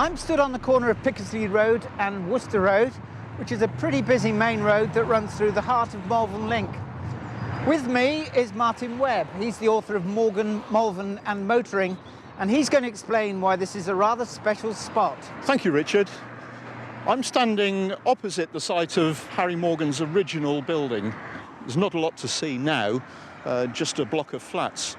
I'm stood on the corner of Pickersleigh Road and Worcester Road, which is a pretty busy main road that runs through the heart of Malvern Link. With me is Martin Webb. He's the author of Morgan100 and Motoring, and he's going to explain why this is a rather special spot. Thank you, Richard. I'm standing opposite the site of Harry Morgan's original building. There's not a lot to see now, just a block of flats.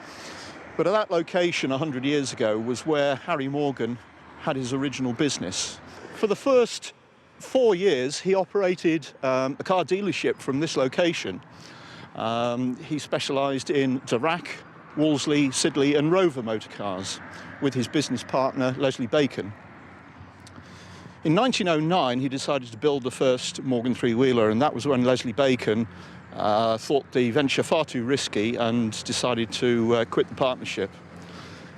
But at that location 100 years ago was where Harry Morgan had his original business. For the first 4 years, he operated a car dealership from this location. He specialised in Darracq, Wolseley, Siddeley and Rover motor cars with his business partner, Leslie Bacon. In 1909, he decided to build the first Morgan three-wheeler, and that was when Leslie Bacon thought the venture far too risky and decided to quit the partnership.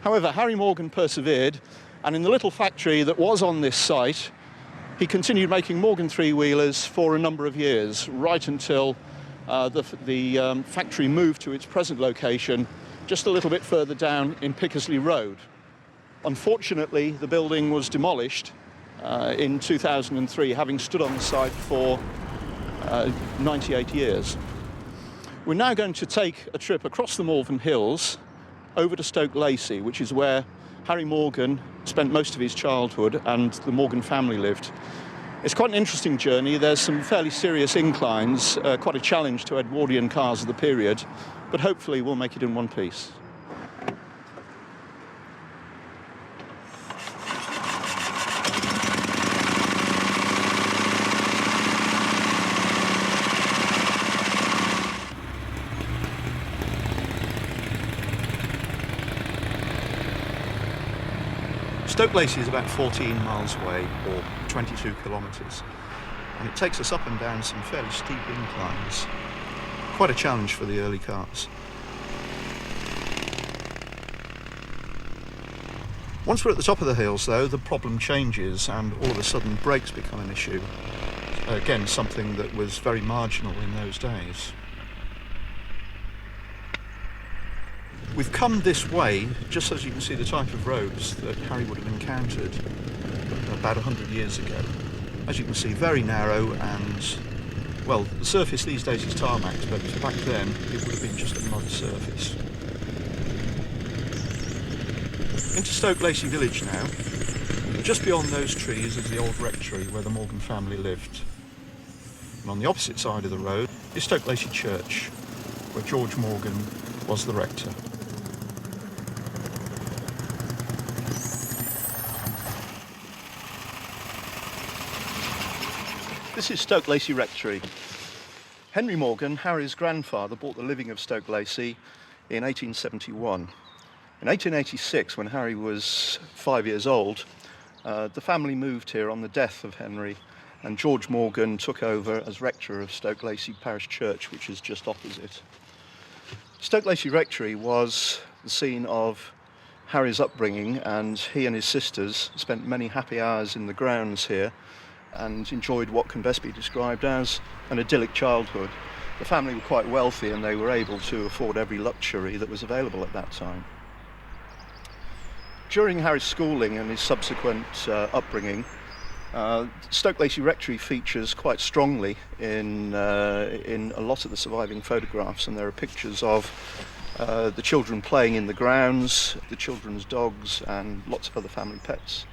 However, Harry Morgan persevered, and in the little factory that was on this site, he continued making Morgan three-wheelers for a number of years, right until the factory moved to its present location just a little bit further down in Pickersleigh Road. Unfortunately, the building was demolished in 2003, having stood on the site for 98 years. We're now going to take a trip across the Malvern Hills over to Stoke Lacy, which is where Harry Morgan spent most of his childhood and the Morgan family lived. It's quite an interesting journey. There's some fairly serious inclines, quite a challenge to Edwardian cars of the period, but hopefully we'll make it in one piece. Stoke Lacy is about 14 miles away, or 22 kilometres, and it takes us up and down some fairly steep inclines. Quite a challenge for the early cars. Once we're at the top of the hills, though, the problem changes, and all of a sudden brakes become an issue. Again, something that was very marginal in those days. We've come this way, just as you can see the type of roads that Harry would have encountered about 100 years ago. As you can see, very narrow and, well, the surface these days is tarmac, but back then it would have been just a mud surface. Into Stoke Lacy village now. Just beyond those trees is the old rectory where the Morgan family lived. And on the opposite side of the road is Stoke Lacy Church, where George Morgan was the rector. This is Stoke Lacy Rectory. Henry Morgan, Harry's grandfather, bought the living of Stoke Lacy in 1871. In 1886, when Harry was 5 years old, the family moved here on the death of Henry, and George Morgan took over as rector of Stoke Lacy Parish Church, which is just opposite. Stoke Lacy Rectory was the scene of Harry's upbringing, and he and his sisters spent many happy hours in the grounds here and enjoyed what can best be described as an idyllic childhood. The family were quite wealthy and they were able to afford every luxury that was available at that time. During Harry's schooling and his subsequent upbringing, Stoke Lacy Rectory features quite strongly in a lot of the surviving photographs, and there are pictures of the children playing in the grounds, the children's dogs and lots of other family pets.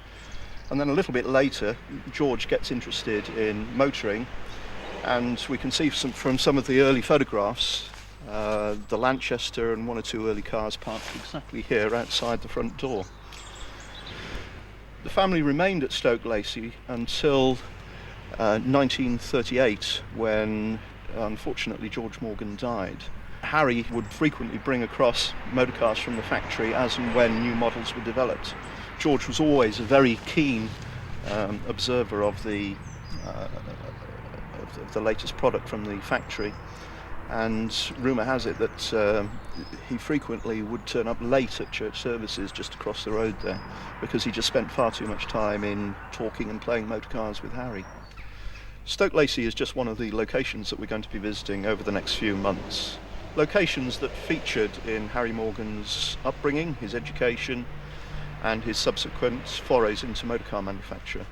And then a little bit later, George gets interested in motoring, and we can see from some of the early photographs the Lanchester and one or two early cars parked exactly here outside the front door. The family remained at Stoke Lacy until 1938, when unfortunately George Morgan died. Harry would frequently bring across motor cars from the factory as and when new models were developed. George was always a very keen observer of the latest product from the factory, and rumour has it that he frequently would turn up late at church services just across the road there, because he just spent far too much time in talking and playing motor cars with Harry. Stoke Lacy is just one of the locations that we're going to be visiting over the next few months. Locations that featured in Harry Morgan's upbringing, his education, and his subsequent forays into motorcar manufacture.